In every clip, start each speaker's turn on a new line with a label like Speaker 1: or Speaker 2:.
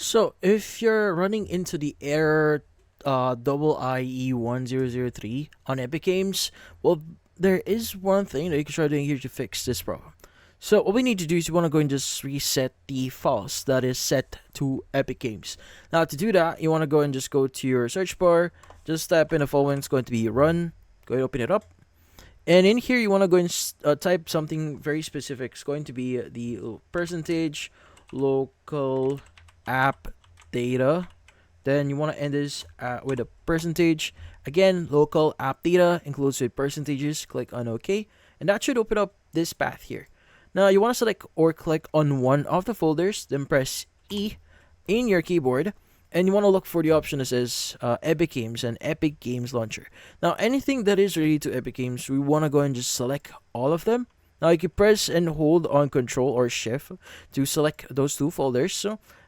Speaker 1: So if you're running into the error II-E1003 on Epic Games, well, there is one thing that you can try doing here to fix this problem. So what we need to do is you want to go and just reset the files that is set to Epic Games. Now to do that, you want to go and just go to your search bar, just type in the following. It's going to be run. Go ahead, open it up. And in here, you want to go and type something very specific. It's going to be the percentage local app data. Then you want to end this with a percentage. Again, local app data includes with percentages. Click on OK. And that should open up this path here. Now, you want to select or click on one of the folders. Then press E in your keyboard. And you want to look for the option that says Epic Games and Epic Games Launcher. Now, anything that is related to Epic Games, we want to go and just select all of them. Now, you can press and hold on Control or Shift to select those two folders.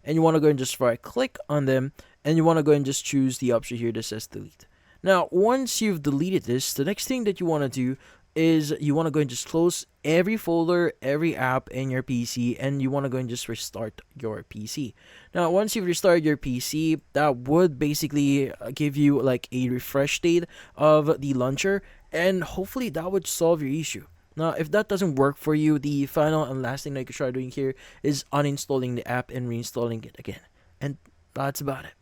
Speaker 1: And you want to go and just right click on them. And you want to go and just choose the option here that says delete. Now, once you've deleted this, the next thing that you want to do is you want to go and just close every folder, every app in your PC, and you want to go and just restart your PC. Now, once you've restarted your PC, that would basically give you like a refresh state of the launcher, and hopefully that would solve your issue. Now, if that doesn't work for you, the final and last thing that you can try doing here is uninstalling the app and reinstalling it again. And that's about it.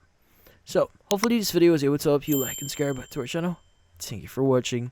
Speaker 1: So, hopefully this video was able to help you like and subscribe to our channel. Thank you for watching.